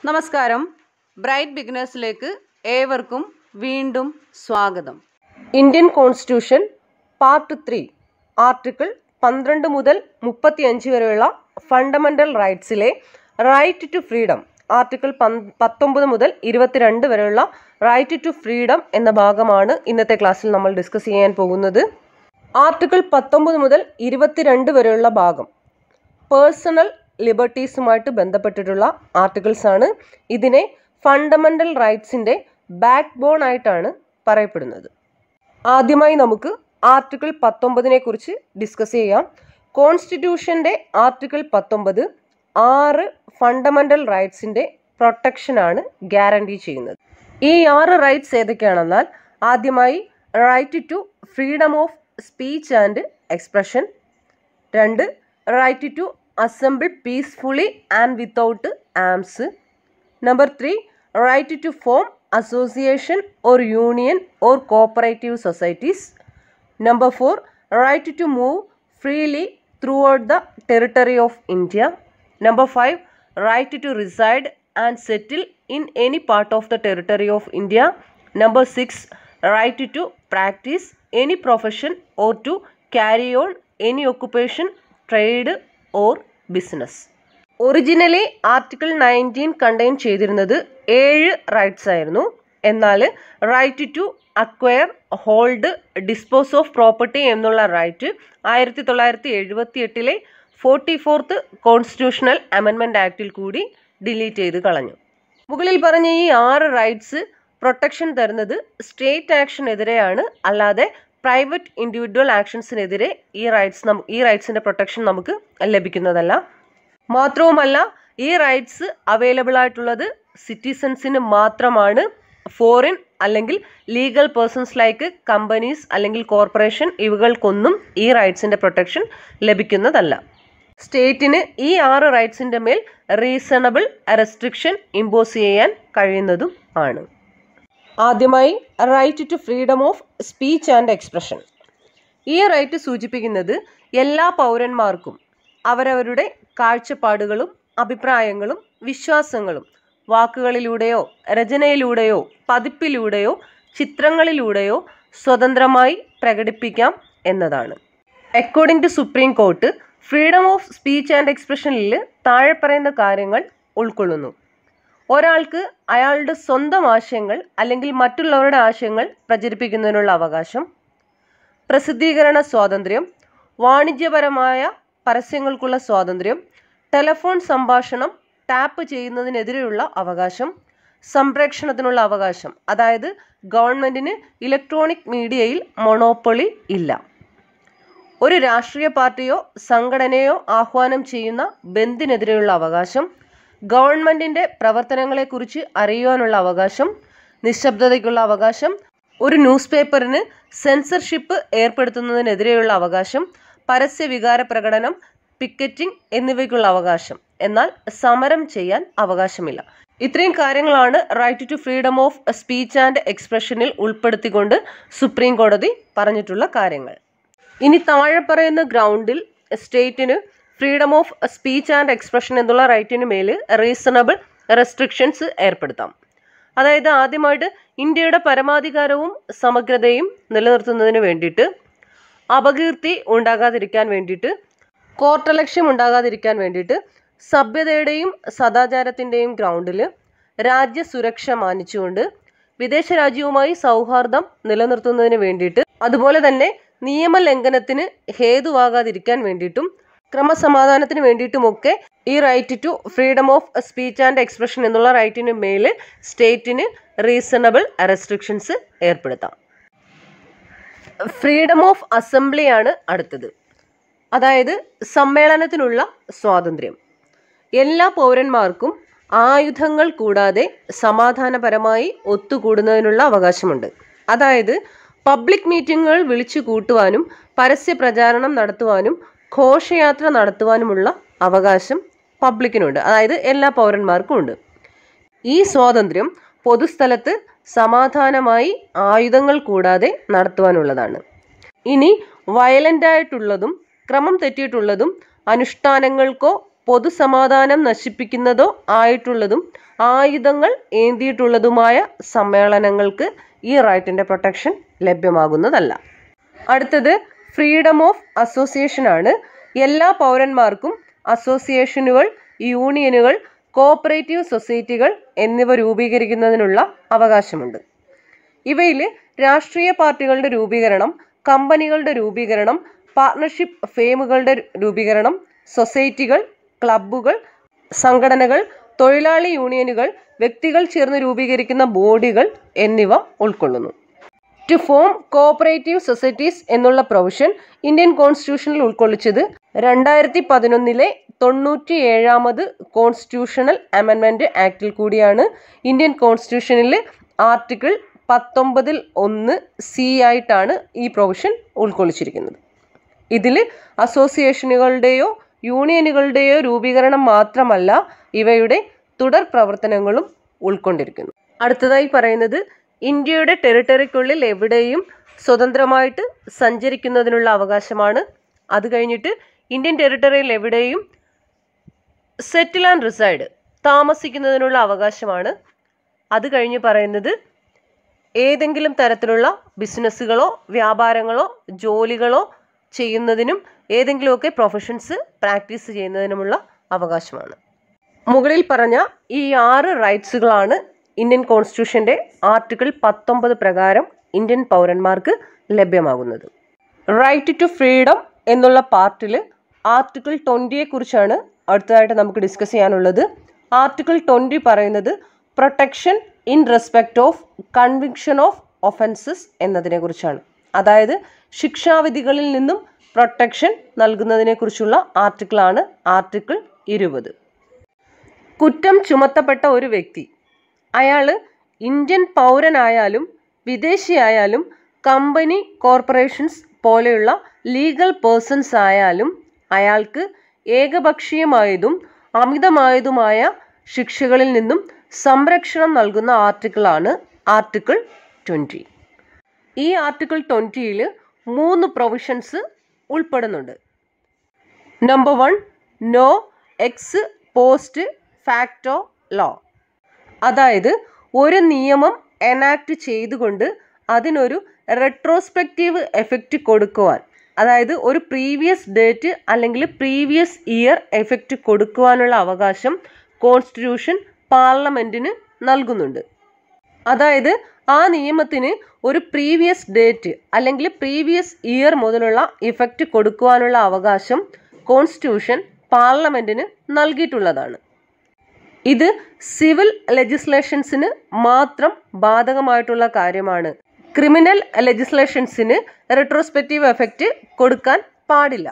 നമസ്കാരം. ബ്രൈറ്റ് ബിഗിനേഴ്സിലേക്ക് ഏവർക്കും വീണ്ടും സ്വാഗതം. ഇന്ത്യൻ കോൺസ്റ്റിറ്റ്യൂഷൻ പാർട്ട് 3 ആർട്ടിക്കിൾ 12 മുതൽ 35 വരെയുള്ള ഫണ്ടമെൻ്റൽ റൈറ്റ്സിലെ റൈറ്റ് ടു ഫ്രീഡം, ആർട്ടിക്കിൾ 19 മുതൽ 22 വരെയുള്ള റൈറ്റ് ടു ഫ്രീഡം എന്ന ഭാഗമാണ് ഇന്നത്തെ ക്ലാസ്സിൽ നമ്മൾ ഡിസ്കസ് ചെയ്യാൻ പോകുന്നത്. ആർട്ടിക്കിൾ 19 മുതൽ 22 വരെയുള്ള ഭാഗം പേഴ്സണൽ ലിബർട്ടീസുമായിട്ട് ബന്ധപ്പെട്ടിട്ടുള്ള ആർട്ടിക്കിൾസ് ആണ്. ഇതിനെ ഫണ്ടമെൻ്റൽ റൈറ്റ്സിൻ്റെ ബാക്ക് ബോൺ ആയിട്ടാണ് പറയപ്പെടുന്നത്. ആദ്യമായി നമുക്ക് ആർട്ടിക്കിൾ 19 കുറിച്ച് ഡിസ്കസ് ചെയ്യാം. കോൺസ്റ്റിറ്റ്യൂഷൻ്റെ ആർട്ടിക്കിൾ 19 6 ഫണ്ടമെൻ്റൽ റൈറ്റ്സിൻ്റെ പ്രൊട്ടക്ഷനാണ് ഗ്യാരണ്ടി ചെയ്യുന്നത്. ഈ 6 റൈറ്റ്സ് ഏതൊക്കെയാണെന്നാൽ, ആദ്യമായി right to freedom of speech and expression, 2 right to assemble peacefully and without arms, number 3 right to form association or union or cooperative societies, number 4 right to move freely throughout the territory of India, number 5 right to reside and settle in any part of the territory of India, number 6 right to practice any profession or to carry on any occupation, trade or business. Originally article 19 contain ചെയ്തിരുന്നത് 7 rights ആയിരുന്നു. എന്നാൽ right to acquire, hold, dispose of property എന്നുള്ള right 1978 44th constitutional amendment ആക്ടിൽ കൂടി delete ചെയ്ത് കളഞ്ഞു. മുകളിൽ പറഞ്ഞ ഈ 6 റൈറ്റ്സ് പ്രൊട്ടക്ഷൻ തരുന്നത് സ്റ്റേറ്റ് ആക്ഷനെതിരെയാണ്, അല്ലാതെ പ്രൈവറ്റ് ഇൻഡിവിജ്വൽ ആക്ഷൻസിനെതിരെ ഈ റൈറ്റ്സിൻ്റെ പ്രൊട്ടക്ഷൻ നമുക്ക് ലഭിക്കുന്നതല്ല. മാത്രവുമല്ല, ഈ റൈറ്റ്സ് അവൈലബിൾ ആയിട്ടുള്ളത് സിറ്റിസൺസിന് മാത്രമാണ്. ഫോറിൻ അല്ലെങ്കിൽ ലീഗൽ പേഴ്സൺസ് ലൈക്ക് കമ്പനീസ് അല്ലെങ്കിൽ കോർപ്പറേഷൻ ഇവകൾക്കൊന്നും ഈ റൈറ്റ്സിൻ്റെ പ്രൊട്ടക്ഷൻ ലഭിക്കുന്നതല്ല. സ്റ്റേറ്റിന് ഈ 6 റൈറ്റ്സിൻ്റെ മേൽ റീസണബിൾ റെസ്ട്രിക്ഷൻ ഇമ്പോസ് ചെയ്യാൻ കഴിയുന്നതും ആണ്. ആദ്യമായി right to freedom of speech and expression. ഈ റൈറ്റ് സൂചിപ്പിക്കുന്നത് എല്ലാ പൗരന്മാർക്കും അവരവരുടെ കാഴ്ചപ്പാടുകളും അഭിപ്രായങ്ങളും വിശ്വാസങ്ങളും വാക്കുകളിലൂടെയോ രചനയിലൂടെയോ പതിപ്പിലൂടെയോ ചിത്രങ്ങളിലൂടെയോ സ്വതന്ത്രമായി പ്രകടിപ്പിക്കാം എന്നതാണ്. According to supreme court, freedom of speech and എക്സ്പ്രഷനിൽ താഴെ പറയുന്ന കാര്യങ്ങൾ ഉൾക്കൊള്ളുന്നു. ഒരാൾക്ക് അയാളുടെ സ്വന്തം ആശയങ്ങൾ അല്ലെങ്കിൽ മറ്റുള്ളവരുടെ ആശയങ്ങൾ പ്രചരിപ്പിക്കുന്നതിനുള്ള അവകാശം, പ്രസിദ്ധീകരണ സ്വാതന്ത്ര്യം, വാണിജ്യപരമായ പരസ്യങ്ങൾക്കുള്ള സ്വാതന്ത്ര്യം, ടെലഫോൺ സംഭാഷണം ടാപ്പ് ചെയ്യുന്നതിനെതിരെയുള്ള അവകാശം, സംപ്രേഷണത്തിനുള്ള അവകാശം, അതായത് ഗവൺമെൻറ്റിന് ഇലക്ട്രോണിക് മീഡിയയിൽ മൊണോപ്പൊളി ഇല്ല, ഒരു രാഷ്ട്രീയ പാർട്ടിയോ സംഘടനയോ ആഹ്വാനം ചെയ്യുന്ന ബന്ദിനെതിരെയുള്ള അവകാശം, ഗവൺമെൻറ്റിൻ്റെ പ്രവർത്തനങ്ങളെക്കുറിച്ച് അറിയുവാനുള്ള അവകാശം, നിശബ്ദതയ്ക്കുള്ള അവകാശം, ഒരു ന്യൂസ് പേപ്പറിന് സെൻസർഷിപ്പ് ഏർപ്പെടുത്തുന്നതിനെതിരെയുള്ള അവകാശം, പരസ്യവികാര പ്രകടനം, പിക്കറ്റിംഗ് എന്നിവയ്ക്കുള്ള അവകാശം. എന്നാൽ സമരം ചെയ്യാൻ അവകാശമില്ല. ഇത്രയും കാര്യങ്ങളാണ് right to freedom of speech and എക്സ്പ്രഷനിൽ ഉൾപ്പെടുത്തിക്കൊണ്ട് സുപ്രീം കോടതി പറഞ്ഞിട്ടുള്ള കാര്യങ്ങൾ. ഇനി താഴെ പറയുന്ന ഗ്രൗണ്ടിൽ സ്റ്റേറ്റിന് freedom of speech and expression എന്നുള്ള റൈറ്റിന് മേൽ റീസണബിൾ റെസ്ട്രിക്ഷൻസ് ഏർപ്പെടുത്താം. അതായത് ആദ്യമായിട്ട് ഇന്ത്യയുടെ പരമാധികാരവും സമഗ്രതയും നിലനിർത്തുന്നതിന് വേണ്ടിയിട്ട്, അപകീർത്തി ഉണ്ടാകാതിരിക്കാൻ വേണ്ടിയിട്ട്, കോർട്ടലക്ഷ്യം ഉണ്ടാകാതിരിക്കാൻ വേണ്ടിയിട്ട്, സഭ്യതയുടെയും സദാചാരത്തിൻ്റെയും ഗ്രൗണ്ടിൽ രാജ്യസുരക്ഷ മാനിച്ചുകൊണ്ട് വിദേശ രാജ്യവുമായി സൗഹാർദ്ദം നിലനിർത്തുന്നതിന് വേണ്ടിയിട്ട്, അതുപോലെ തന്നെ നിയമലംഘനത്തിന് ഹേതുവാകാതിരിക്കാൻ വേണ്ടിയിട്ടും ക്രമസമാധാനത്തിന് വേണ്ടിയിട്ടുമൊക്കെ ഈ right to freedom of speech and expression എന്നുള്ള റൈറ്റിന് മേൽ സ്റ്റേറ്റിന് റീസണബിൾ റെസ്ട്രിക്ഷൻസ് ഏർപ്പെടുത്താം. ഫ്രീഡം ഓഫ് അസംബ്ലിയാണ് അടുത്തത്. അതായത് സമ്മേളനത്തിനുള്ള സ്വാതന്ത്ര്യം. എല്ലാ പൗരന്മാർക്കും ആയുധങ്ങൾ കൂടാതെ സമാധാനപരമായി ഒത്തുകൂടുന്നതിനുള്ള അവകാശമുണ്ട്. അതായത് പബ്ലിക് മീറ്റിങ്ങുകൾ വിളിച്ചു കൂട്ടുവാനും പരസ്യ പ്രചാരണം നടത്തുവാനും ഘോഷയാത്ര നടത്തുവാനുമുള്ള അവകാശം പബ്ലിക്കിനുണ്ട്, അതായത് എല്ലാ പൗരന്മാർക്കും ഉണ്ട്. ഈ സ്വാതന്ത്ര്യം പൊതുസ്ഥലത്ത് സമാധാനമായി ആയുധങ്ങൾ കൂടാതെ നടത്തുവാനുള്ളതാണ്. ഇനി വയലൻ്റായിട്ടുള്ളതും ക്രമം തെറ്റിയിട്ടുള്ളതും അനുഷ്ഠാനങ്ങൾക്കോ പൊതുസമാധാനം നശിപ്പിക്കുന്നതോ ആയിട്ടുള്ളതും ആയുധങ്ങൾ ഏന്തിയിട്ടുള്ളതുമായ സമ്മേളനങ്ങൾക്ക് ഈ റൈറ്റിൻ്റെ പ്രൊട്ടക്ഷൻ ലഭ്യമാകുന്നതല്ല. അടുത്തത് ഫ്രീഡം ഓഫ് അസോസിയേഷൻ ആണ്. എല്ലാ പൗരന്മാർക്കും അസോസിയേഷനുകൾ, യൂണിയനുകൾ, കോഓപ്പറേറ്റീവ് സൊസൈറ്റികൾ എന്നിവ രൂപീകരിക്കുന്നതിനുള്ള അവകാശമുണ്ട്. ഇവയിൽ രാഷ്ട്രീയ പാർട്ടികളുടെ രൂപീകരണം, കമ്പനികളുടെ രൂപീകരണം, പാർട്ണർഷിപ്പ് ഫേമുകളുടെ രൂപീകരണം, സൊസൈറ്റികൾ, ക്ലബ്ബുകൾ, സംഘടനകൾ, തൊഴിലാളി യൂണിയനുകൾ, വ്യക്തികൾ ചേർന്ന് രൂപീകരിക്കുന്ന ബോഡികൾ എന്നിവ ഉൾക്കൊള്ളുന്നു. ടു ഫോം കോഓപ്പറേറ്റീവ് സൊസൈറ്റീസ് എന്നുള്ള പ്രൊവിഷൻ ഇന്ത്യൻ കോൺസ്റ്റിറ്റ്യൂഷനിൽ ഉൾക്കൊള്ളിച്ചത് 2011 97ാമത് കോൺസ്റ്റിറ്റ്യൂഷണൽ അമെൻമെൻറ്റ് ആക്ടിൽ കൂടിയാണ്. ഇന്ത്യൻ കോൺസ്റ്റിറ്റ്യൂഷനിൽ ആർട്ടിക്കിൾ 19(1) ആയിട്ടാണ് ഈ പ്രൊവിഷൻ ഉൾക്കൊള്ളിച്ചിരിക്കുന്നത്. ഇതിൽ അസോസിയേഷനുകളുടെയോ യൂണിയനുകളുടെയോ രൂപീകരണം മാത്രമല്ല, ഇവയുടെ തുടർ പ്രവർത്തനങ്ങളും ഉൾക്കൊണ്ടിരിക്കുന്നു. അടുത്തതായി പറയുന്നത് ഇന്ത്യയുടെ ടെറിട്ടറിക്കുള്ളിൽ എവിടെയും സ്വതന്ത്രമായിട്ട് സഞ്ചരിക്കുന്നതിനുള്ള അവകാശമാണ്. അത് കഴിഞ്ഞിട്ട് ഇന്ത്യൻ ടെറിട്ടറിയിൽ എവിടെയും സെറ്റിൽ ആൻഡ് റിസൈഡ് താമസിക്കുന്നതിനുള്ള അവകാശമാണ്. അത് കഴിഞ്ഞ് പറയുന്നത് ഏതെങ്കിലും തരത്തിലുള്ള ബിസിനസ്സുകളോ വ്യാപാരങ്ങളോ ജോലികളോ ചെയ്യുന്നതിനും ഏതെങ്കിലുമൊക്കെ പ്രൊഫഷൻസ് പ്രാക്ടീസ് ചെയ്യുന്നതിനുമുള്ള അവകാശമാണ്. മുകളിൽ പറഞ്ഞ ഈ 6 റൈറ്റ്സുകളാണ് ഇന്ത്യൻ കോൺസ്റ്റിറ്റ്യൂഷൻ്റെ ആർട്ടിക്കിൾ 19 പ്രകാരം ഇന്ത്യൻ പൗരന്മാർക്ക് ലഭ്യമാകുന്നത്. റൈറ്റ് ടു ഫ്രീഡം എന്നുള്ള പാർട്ടിൽ ആർട്ടിക്കിൾ 20 കുറിച്ചാണ് അടുത്തതായിട്ട് നമുക്ക് ഡിസ്കസ് ചെയ്യാനുള്ളത്. ആർട്ടിക്കിൾ 20 പറയുന്നത് protection in respect of conviction of offences എന്നതിനെ കുറിച്ചാണ്. അതായത് ശിക്ഷാവിധികളിൽ നിന്നും പ്രൊട്ടക്ഷൻ നൽകുന്നതിനെ കുറിച്ചുള്ള ആർട്ടിക്കിളാണ് ആർട്ടിക്കിൾ 20. കുറ്റം ചുമത്തപ്പെട്ട ഒരു വ്യക്തി, അയാൾ ഇന്ത്യൻ പൗരനായാലും വിദേശിയായാലും കമ്പനി, കോർപ്പറേഷൻസ് പോലെയുള്ള ലീഗൽ പേഴ്സൺസ് ആയാലും അയാൾക്ക് ഏകപക്ഷീയമായതും അമിതമായതുമായ ശിക്ഷകളിൽ നിന്നും സംരക്ഷണം നൽകുന്ന ആർട്ടിക്കിളാണ് ആർട്ടിക്കിൾ 20. ഈ ആർട്ടിക്കിൾ 20ൽ 3 പ്രൊവിഷൻസ് ഉൾപ്പെടുന്നുണ്ട്. Number 1, no ex post facto law. അതായത് ഒരു നിയമം എനാക്ട് ചെയ്തുകൊണ്ട് അതിനൊരു റെട്രോസ്പെക്റ്റീവ് എഫക്റ്റ് കൊടുക്കുവാൻ, അതായത് ഒരു പ്രീവിയസ് ഡേറ്റ് അല്ലെങ്കിൽ പ്രീവിയസ് ഇയർ എഫക്റ്റ് കൊടുക്കുവാനുള്ള അവകാശം കോൺസ്റ്റിറ്റ്യൂഷൻ പാർലമെൻറ്റിന് നൽകുന്നുണ്ട്. അതായത് ആ നിയമത്തിന് ഒരു പ്രീവിയസ് ഡേറ്റ് അല്ലെങ്കിൽ പ്രീവിയസ് ഇയർ മുതലുള്ള ഇഫക്റ്റ് കൊടുക്കുവാനുള്ള അവകാശം കോൺസ്റ്റിറ്റ്യൂഷൻ പാർലമെൻറ്റിന് നൽകിയിട്ടുള്ളതാണ്. ഇത് സിവിൽ ലെജിസ്ലേഷൻസിന് മാത്രം ബാധകമായിട്ടുള്ള കാര്യമാണ്. ക്രിമിനൽ ലെജിസ്ലേഷൻസിന് റെട്രോസ്പെക്റ്റീവ് എഫക്റ്റ് കൊടുക്കാൻ പാടില്ല.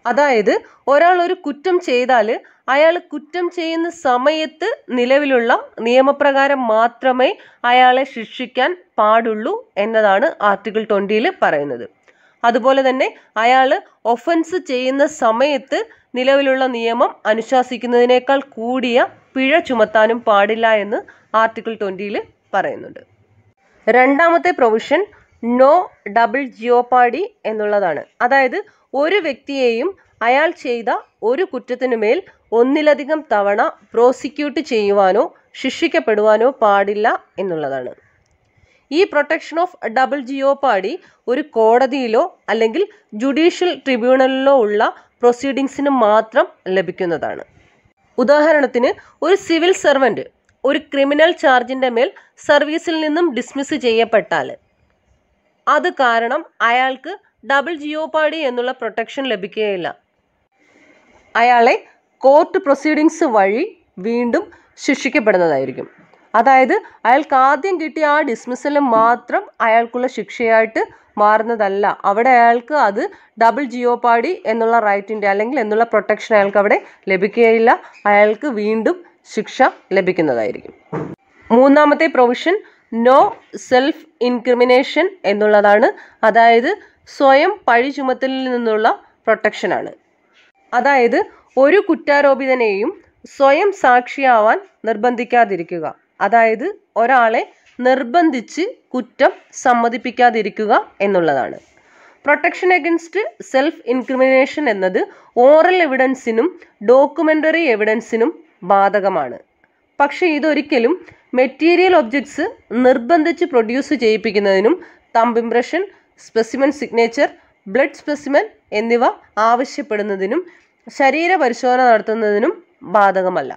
അതായത് ഒരാൾ ഒരു കുറ്റം ചെയ്താൽ അയാൾ കുറ്റം ചെയ്യുന്ന സമയത്ത് നിലവിലുള്ള നിയമപ്രകാരം മാത്രമേ അയാളെ ശിക്ഷിക്കാൻ പാടുള്ളൂ എന്നതാണ് ആർട്ടിക്കിൾ 20ൽ പറയുന്നത്. അതുപോലെ തന്നെ അയാൾ ഒഫൻസ് ചെയ്യുന്ന സമയത്ത് നിലവിലുള്ള നിയമം അനുശാസിക്കുന്നതിനേക്കാൾ കൂടിയ പിഴ ചുമത്താനും പാടില്ല എന്ന് ആർട്ടിക്കിൾ 20ൽ പറയുന്നുണ്ട്. രണ്ടാമത്തെ പ്രൊവിഷൻ നോ ഡബിൾ ജിയോപാഡി എന്നുള്ളതാണ്. അതായത് ഒരു വ്യക്തിയെയും അയാൾ ചെയ്ത ഒരു കുറ്റത്തിനുമേൽ ഒന്നിലധികം തവണ പ്രോസിക്യൂട്ട് ചെയ്യുവാനോ ശിക്ഷിക്കപ്പെടുവാനോ പാടില്ല എന്നുള്ളതാണ്. ഈ പ്രൊട്ടക്ഷൻ ഓഫ് ഡബിൾ ജിയോപാഡി ഒരു കോടതിയിലോ അല്ലെങ്കിൽ ജുഡീഷ്യൽ ട്രിബ്യൂണലിലോ ഉള്ള പ്രൊസീഡിങ്സിന് മാത്രം ലഭിക്കുന്നതാണ്. ഉദാഹരണത്തിന് ഒരു സിവിൽ സർവൻറ്റ് ഒരു ക്രിമിനൽ ചാർജിൻ്റെ മേൽ സർവീസിൽ നിന്നും ഡിസ്മിസ് ചെയ്യപ്പെട്ടാൽ അത് കാരണം അയാൾക്ക് ഡബിൾ ജിയോപാഡി എന്നുള്ള പ്രൊട്ടക്ഷൻ ലഭിക്കുകയില്ല. അയാളെ കോർട്ട് പ്രൊസീഡിങ്സ് വഴി വീണ്ടും ശിക്ഷിക്കപ്പെടുന്നതായിരിക്കും. അതായത് അയാൾക്ക് ആദ്യം കിട്ടിയ ആ ഡിസ്മിസൽ മാത്രം അയാൾക്കുള്ള ശിക്ഷയായിട്ട് മാറുന്നതല്ല. അവിടെ അയാൾക്ക് അത് ഡബിൾ ജിയോപാഡി എന്നുള്ള റൈറ്റിൻ്റെ അല്ലെങ്കിൽ എന്നുള്ള പ്രൊട്ടക്ഷൻ അയാൾക്ക് അവിടെ ലഭിക്കുകയില്ല. അയാൾക്ക് വീണ്ടും ശിക്ഷ ലഭിക്കുന്നതായിരിക്കും. മൂന്നാമത്തെ പ്രൊവിഷൻ നോ സെൽഫ് ഇൻക്രിമിനേഷൻ എന്നുള്ളതാണ്. അതായത് സ്വയം പഴി ചുമത്തലിൽ നിന്നുള്ള പ്രൊട്ടക്ഷനാണ്. അതായത് ഒരു കുറ്റാരോപിതനെയും സ്വയം സാക്ഷിയാവാൻ നിർബന്ധിക്കാതിരിക്കുക. അതായത് ഒരാളെ നിർബന്ധിച്ച് കുറ്റം സമ്മതിപ്പിക്കാതിരിക്കുക എന്നുള്ളതാണ്. പ്രൊട്ടക്ഷൻ അഗൻസ്റ്റ് സെൽഫ് ഇൻക്രിമിനേഷൻ എന്നത് ഓറൽ എവിഡൻസിനും ഡോക്യുമെൻ്ററി എവിഡൻസിനും ബാധകമാണ്. പക്ഷേ ഇതൊരിക്കലും മെറ്റീരിയൽ ഒബ്ജക്ട്സ് നിർബന്ധിച്ച് പ്രൊഡ്യൂസ് ചെയ്യിപ്പിക്കുന്നതിനും thumb impression, specimen signature, blood specimen എന്നിവ ആവശ്യപ്പെടുന്നതിനും ശരീര പരിശോധന നടത്തുന്നതിനും ബാധകമല്ല.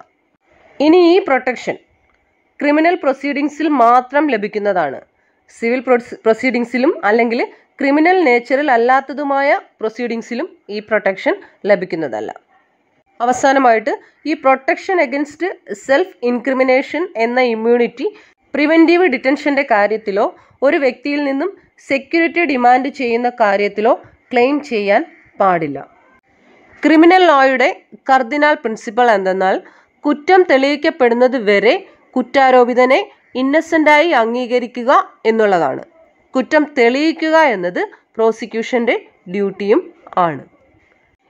ഇനി ഈ പ്രൊട്ടക്ഷൻ ക്രിമിനൽ പ്രൊസീഡിങ്സിൽ മാത്രം ലഭിക്കുന്നതാണ്. സിവിൽ പ്രൊസീഡിങ്സിലും അല്ലെങ്കിൽ ക്രിമിനൽ നേച്ചറിൽ അല്ലാത്തതുമായ പ്രൊസീഡിങ്സിലും ഈ പ്രൊട്ടക്ഷൻ ലഭിക്കുന്നതല്ല. അവസാനമായിട്ട് ഈ പ്രൊട്ടക്ഷൻ അഗൻസ്റ്റ് സെൽഫ് ഇൻക്രിമിനേഷൻ എന്ന ഇമ്മ്യൂണിറ്റി പ്രിവെൻറ്റീവ് ഡിറ്റൻഷൻ്റെ കാര്യത്തിലോ ഒരു വ്യക്തിയിൽ നിന്നും സെക്യൂരിറ്റി ഡിമാൻഡ് ചെയ്യുന്ന കാര്യത്തിലോ ക്ലെയിം ചെയ്യാൻ പാടില്ല. ക്രിമിനൽ ലോയുടെ കർദിനാൾ പ്രിൻസിപ്പൾ എന്തെന്നാൽ കുറ്റം തെളിയിക്കപ്പെടുന്നത് വരെ കുറ്റാരോപിതനെ ഇന്നസെൻ്റായി അംഗീകരിക്കുക എന്നുള്ളതാണ്. കുറ്റം തെളിയിക്കുക എന്നത് പ്രോസിക്യൂഷൻ്റെ ഡ്യൂട്ടിയും ആണ്.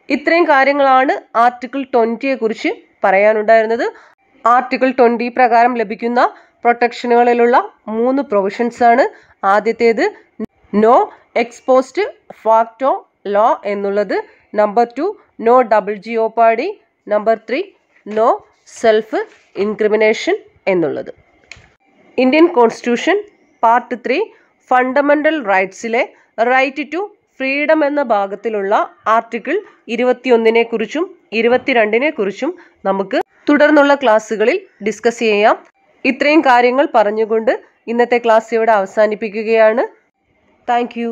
ഇത്രയും കാര്യങ്ങളാണ് ആർട്ടിക്കിൾ 20 കുറിച്ച് പറയാനുണ്ടായിരുന്നത്. ആർട്ടിക്കിൾ 20 പ്രകാരം ലഭിക്കുന്ന പ്രൊട്ടക്ഷനുകളിലുള്ള 3 പ്രൊവിഷൻസ് ആണ്. ആദ്യത്തേത് നോ എക്സ്പോസ്റ്റ് ഫാക്ടോ ലോ എന്നുള്ളത്, number 2 no double jeopardy, number 3 no self incrimination എന്നുള്ളത്. ഇന്ത്യൻ കോൺസ്റ്റിറ്റ്യൂഷൻ പാർട്ട് 3 ഫണ്ടമെൻ്റൽ റൈറ്റ്സിലെ റൈറ്റ് ടു ഫ്രീഡം എന്ന ഭാഗത്തിലുള്ള ആർട്ടിക്കിൾ 21 കുറിച്ചും 22 കുറിച്ചും നമുക്ക് തുടർന്നുള്ള ക്ലാസ്സുകളിൽ ഡിസ്കസ് ചെയ്യാം. ഇത്രയും കാര്യങ്ങൾ പറഞ്ഞുകൊണ്ട് ഇന്നത്തെ ക്ലാസ് ഇവിടെ അവസാനിപ്പിക്കുകയാണ്. Thank you.